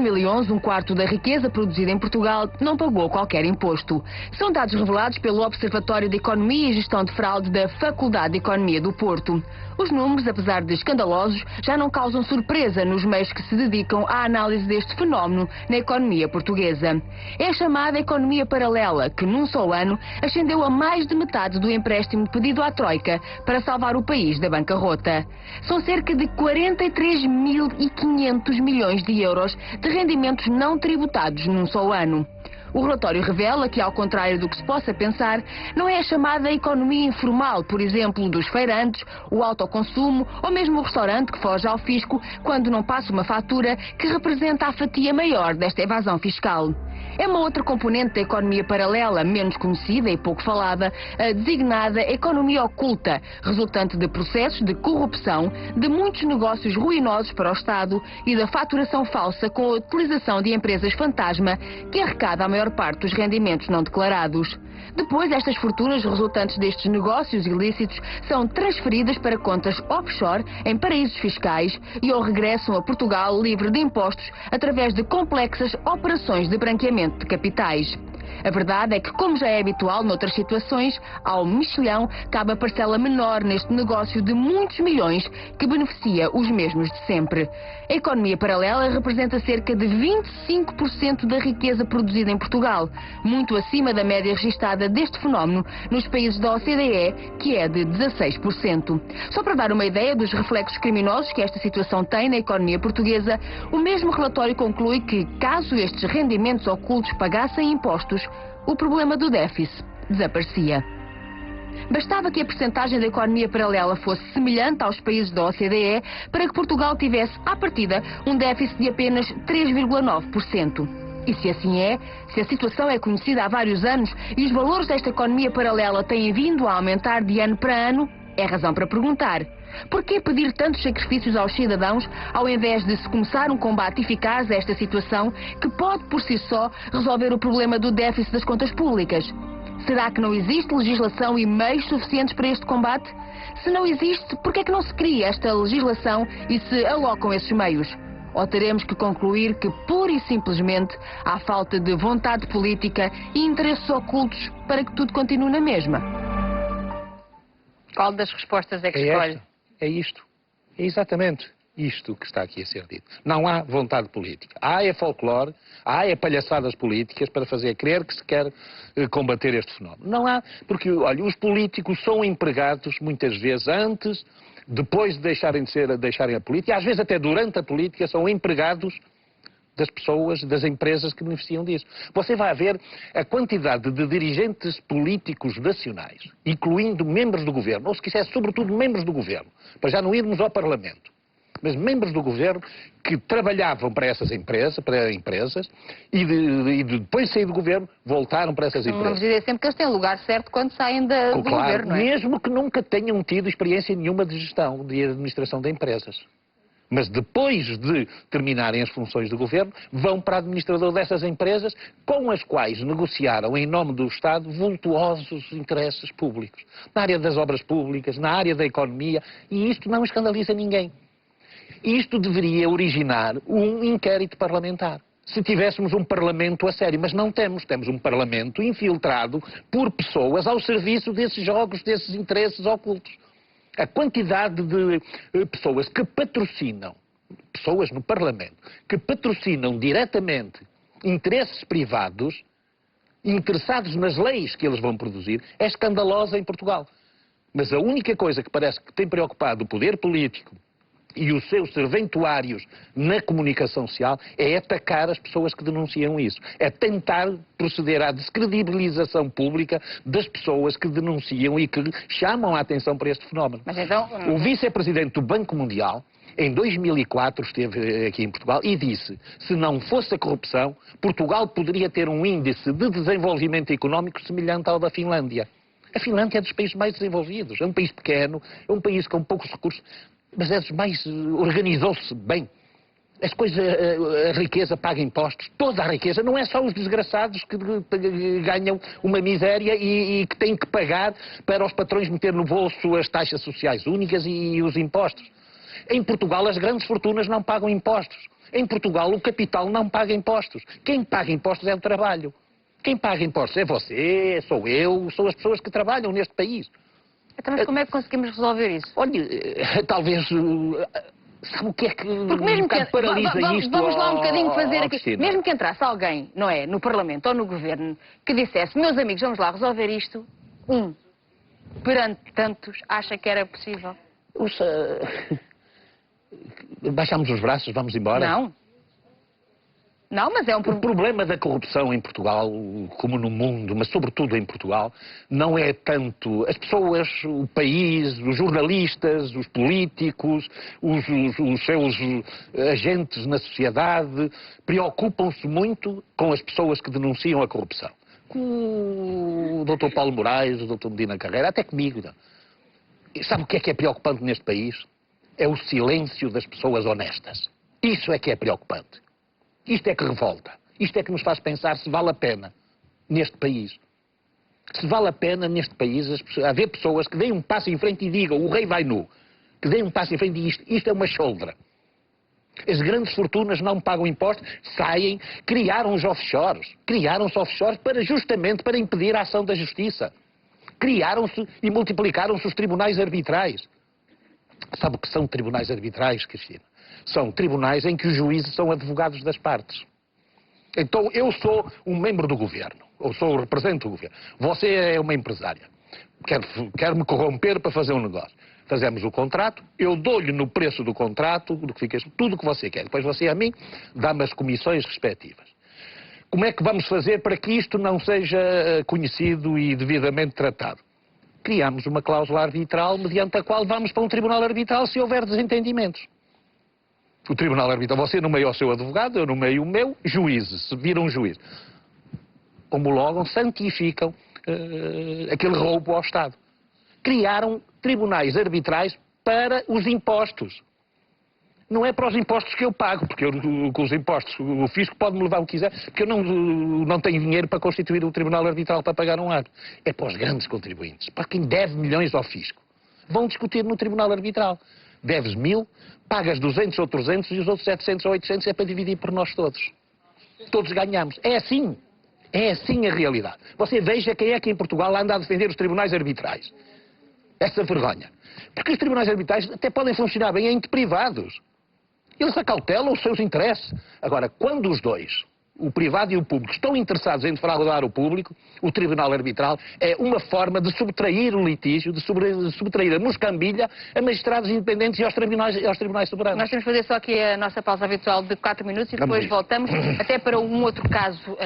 2011, um quarto da riqueza produzida em Portugal não pagou qualquer imposto. São dados revelados pelo Observatório de Economia e Gestão de Fraude da Faculdade de Economia do Porto. Os números, apesar de escandalosos, já não causam surpresa nos meios que se dedicam à análise deste fenómeno na economia portuguesa. É a chamada economia paralela, que num só ano ascendeu a mais de metade do empréstimo pedido à Troika para salvar o país da bancarrota. São cerca de 43.500 milhões de euros de rendimentos não tributados num só ano. O relatório revela que, ao contrário do que se possa pensar, não é a chamada economia informal, por exemplo, dos feirantes, o autoconsumo ou mesmo o restaurante que foge ao fisco quando não passa uma fatura, que representa a fatia maior desta evasão fiscal. É uma outra componente da economia paralela, menos conhecida e pouco falada, a designada economia oculta, resultante de processos de corrupção, de muitos negócios ruinosos para o Estado e da faturação falsa com a utilização de empresas fantasma que arrecada a maior parte dos rendimentos não declarados. Depois, estas fortunas resultantes destes negócios ilícitos são transferidas para contas offshore em paraísos fiscais e ou regressam a Portugal livre de impostos através de complexas operações de branqueamento de capitais. A verdade é que, como já é habitual noutras situações, ao mexilhão cabe a parcela menor neste negócio de muitos milhões que beneficia os mesmos de sempre. A economia paralela representa cerca de 25% da riqueza produzida em Portugal, muito acima da média registada deste fenómeno nos países da OCDE, que é de 16%. Só para dar uma ideia dos reflexos criminosos que esta situação tem na economia portuguesa, o mesmo relatório conclui que, caso estes rendimentos ocultos pagassem impostos, o problema do déficit desaparecia. Bastava que a percentagem da economia paralela fosse semelhante aos países da OCDE para que Portugal tivesse, à partida, um déficit de apenas 3,9%. E se assim é, se a situação é conhecida há vários anos e os valores desta economia paralela têm vindo a aumentar de ano para ano, é razão para perguntar: por que pedir tantos sacrifícios aos cidadãos ao invés de se começar um combate eficaz a esta situação que pode por si só resolver o problema do déficit das contas públicas? Será que não existe legislação e meios suficientes para este combate? Se não existe, por que é que não se cria esta legislação e se alocam esses meios? Ou teremos que concluir que, pura e simplesmente, há falta de vontade política e interesses ocultos para que tudo continue na mesma? Qual das respostas é que escolhe? É isto. É exatamente isto que está aqui a ser dito. Não há vontade política. Há é folclore, há é palhaçadas políticas para fazer crer que se quer combater este fenómeno. Não há, porque, olha, os políticos são empregados muitas vezes antes, depois de deixarem a política, e às vezes até durante a política são empregados das pessoas, das empresas que beneficiam disso. Você vai ver a quantidade de dirigentes políticos nacionais, incluindo membros do governo, ou se quiser, sobretudo membros do governo, para já não irmos ao Parlamento, mas membros do governo que trabalhavam para essas empresas, e depois de sair do governo, voltaram para essas empresas. Vamos dizer sempre que eles têm o lugar certo quando saem do governo, não é? Mesmo que nunca tenham tido experiência nenhuma de gestão, de administração de empresas. Mas depois de terminarem as funções do governo, vão para administrador dessas empresas com as quais negociaram em nome do Estado vultuosos interesses públicos. Na área das obras públicas, na área da economia, e isto não escandaliza ninguém. Isto deveria originar um inquérito parlamentar. Se tivéssemos um parlamento a sério, mas não temos. Temos um parlamento infiltrado por pessoas ao serviço desses jogos, desses interesses ocultos. A quantidade de pessoas que patrocinam, pessoas no Parlamento, que patrocinam diretamente interesses privados, interessados nas leis que eles vão produzir, é escandalosa em Portugal. Mas a única coisa que parece que tem preocupado o poder político e os seus serventuários na comunicação social é atacar as pessoas que denunciam isso. É tentar proceder à descredibilização pública das pessoas que denunciam e que chamam a atenção para este fenómeno. Mas então... O vice-presidente do Banco Mundial, em 2004, esteve aqui em Portugal e disse: se não fosse a corrupção, Portugal poderia ter um índice de desenvolvimento económico semelhante ao da Finlândia. A Finlândia é dos países mais desenvolvidos. É um país pequeno, é um país com poucos recursos, mas é dos mais... organizou-se bem. As coisas, a riqueza paga impostos, toda a riqueza, não é só os desgraçados que ganham uma miséria e que têm que pagar para os patrões meter no bolso as taxas sociais únicas e os impostos. Em Portugal as grandes fortunas não pagam impostos. Em Portugal o capital não paga impostos. Quem paga impostos é o trabalho. Quem paga impostos é você, sou eu, são as pessoas que trabalham neste país. Então, mas como é que conseguimos resolver isso? Olha, talvez... Sabe o que é que mesmo que paralisa isto? Vamos lá um bocadinho fazer aqui. Cristina. Mesmo que entrasse alguém, não é, no Parlamento ou no Governo, que dissesse, meus amigos, vamos lá resolver isto, perante tantos, acha que era possível? Baixamos os braços, vamos embora? Não. Não, mas é um O problema da corrupção em Portugal, como no mundo, mas sobretudo em Portugal, não é tanto as pessoas, o país, os jornalistas, os políticos, os seus agentes na sociedade, preocupam-se muito com as pessoas que denunciam a corrupção. Com o Dr. Paulo Moraes, o Dr. Medina Carreira, até comigo. Não? E sabe o que é preocupante neste país? É o silêncio das pessoas honestas. Isso é que é preocupante. Isto é que revolta. Isto é que nos faz pensar se vale a pena neste país. Se vale a pena neste país haver pessoas que deem um passo em frente e digam o rei vai nu. Que deem um passo em frente e isto é uma choldra. As grandes fortunas não pagam impostos, saem, criaram os offshores. Criaram-se offshores justamente para impedir a ação da justiça. Criaram-se e multiplicaram-se os tribunais arbitrais. Sabe o que são tribunais arbitrais, Cristina? São tribunais em que os juízes são advogados das partes. Então, eu sou um membro do governo, ou represento o governo. Você é uma empresária. Quer me corromper para fazer um negócio. Fazemos o contrato, eu dou-lhe no preço do contrato, tudo o que você quer. Depois você a mim dá-me as comissões respectivas. Como é que vamos fazer para que isto não seja conhecido e devidamente tratado? Criamos uma cláusula arbitral mediante a qual vamos para um tribunal arbitral se houver desentendimentos. O tribunal arbitral, você nomeia o seu advogado, eu nomeio o meu, juízes, se viram juiz. Homologam, santificam aquele roubo ao Estado. Criaram tribunais arbitrais para os impostos. Não é para os impostos que eu pago, porque com os impostos, o fisco pode-me levar o que quiser, porque eu não tenho dinheiro para constituir um tribunal arbitral para pagar um ano. É para os grandes contribuintes, para quem deve milhões ao fisco. Vão discutir no tribunal arbitral. Deves 1000, pagas 200 ou 300 e os outros 700 ou 800 é para dividir por nós todos. Todos ganhamos. É assim. É assim a realidade. Você veja quem é que em Portugal anda a defender os tribunais arbitrais. Essa vergonha. Porque os tribunais arbitrais até podem funcionar bem em ente privados. Eles acautelam os seus interesses. Agora, quando os dois, o privado e o público, estão interessados em defraudar o público, o tribunal arbitral é uma forma de subtrair o litígio, de subtrair a moscambilha a magistrados independentes e aos tribunais soberanos. Nós temos que fazer só aqui a nossa pausa habitual de 4 minutos e depois voltamos até para um outro caso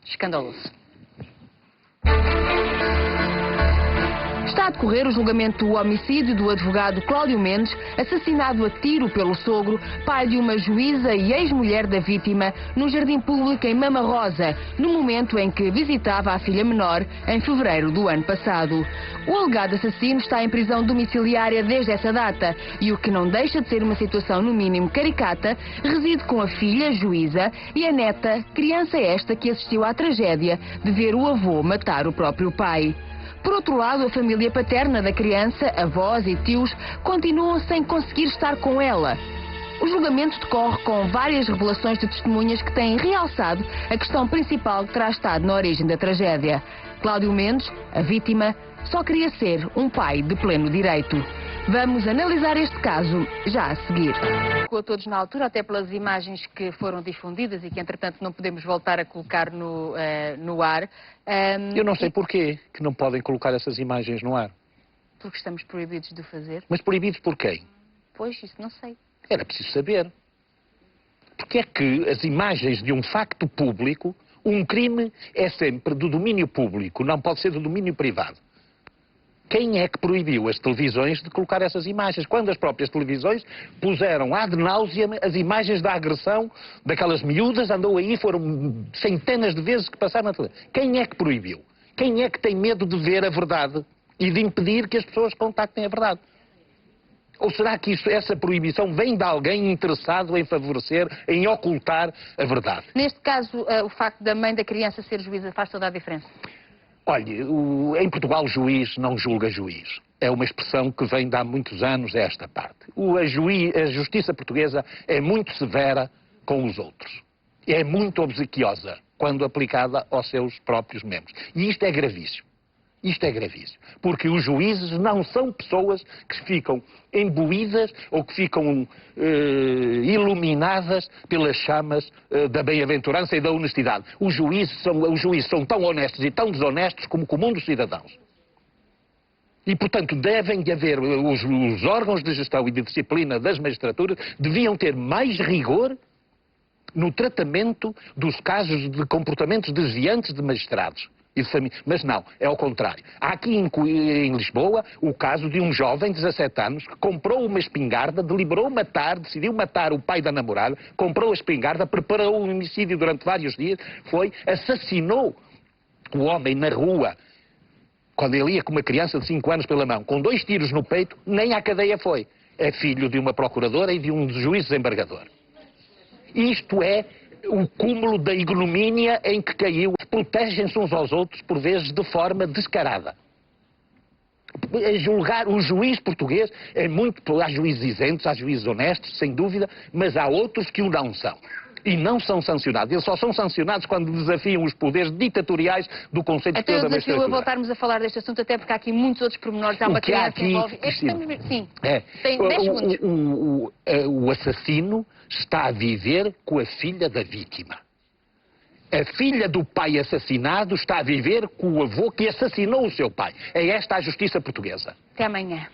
escandaloso. Está a decorrer o julgamento do homicídio do advogado Cláudio Mendes, assassinado a tiro pelo sogro, pai de uma juíza e ex-mulher da vítima, num jardim público em Mama Rosa, no momento em que visitava a filha menor, em fevereiro do ano passado. O alegado assassino está em prisão domiciliária desde essa data e, o que não deixa de ser uma situação no mínimo caricata, reside com a filha, juíza, e a neta, criança esta que assistiu à tragédia de ver o avô matar o próprio pai. Por outro lado, a família paterna da criança, avós e tios, continuam sem conseguir estar com ela. O julgamento decorre com várias revelações de testemunhas que têm realçado a questão principal que terá estado na origem da tragédia. Cláudio Mendes, a vítima, só queria ser um pai de pleno direito. Vamos analisar este caso já a seguir. Ficou a todos na altura, até pelas imagens que foram difundidas e que, entretanto, não podemos voltar a colocar no ar. Eu não sei porquê que não podem colocar essas imagens no ar. Porque estamos proibidos de o fazer. Mas proibidos por quem? Pois, isso não sei. Era preciso saber. Porque é que as imagens de um facto público, um crime é sempre do domínio público, não pode ser do domínio privado. Quem é que proibiu as televisões de colocar essas imagens? Quando as próprias televisões puseram ad náusea as imagens da agressão daquelas miúdas, andou aí, foram centenas de vezes que passaram na televisão. Quem é que proibiu? Quem é que tem medo de ver a verdade e de impedir que as pessoas contactem a verdade? Ou será que essa proibição vem de alguém interessado em favorecer, em ocultar a verdade? Neste caso, o facto da mãe da criança ser juíza faz toda a diferença? Olha, em Portugal o juiz não julga juiz. é uma expressão que vem de há muitos anos a esta parte. A justiça portuguesa é muito severa com os outros. É muito obsequiosa quando aplicada aos seus próprios membros. E isto é gravíssimo. Isto é gravíssimo. Porque os juízes não são pessoas que ficam imbuídas ou que ficam iluminadas pelas chamas da bem-aventurança e da honestidade. Os juízes são tão honestos e tão desonestos como o comum dos cidadãos. E, portanto, devem de haver, os órgãos de gestão e de disciplina das magistraturas deviam ter mais rigor no tratamento dos casos de comportamentos desviantes de magistrados. Mas não, é ao contrário. Há aqui em Lisboa o caso de um jovem de 17 anos que comprou uma espingarda, deliberou matar, decidiu matar o pai da namorada, comprou a espingarda, preparou um homicídio durante vários dias, assassinou o homem na rua, quando ele ia com uma criança de 5 anos pela mão, com 2 tiros no peito, nem à cadeia foi. É filho de uma procuradora e de um juiz desembargador. Isto é o cúmulo da ignomínia em que caiu. Protegem-se uns aos outros, por vezes, de forma descarada. Julgar o juiz português é muito... Há juízes isentos, há juízes honestos, sem dúvida, mas há outros que o não são. E não são sancionados. Eles só são sancionados quando desafiam os poderes ditatoriais do Conselho Superior da Magistratura. Então eu desafio a voltarmos a falar deste assunto, até porque há aqui muitos outros pormenores. Há uma criança que envolve... Sim, tem 10 segundos. O assassino está a viver com a filha da vítima. A filha do pai assassinado está a viver com o avô que assassinou o seu pai. É esta a justiça portuguesa. Até amanhã.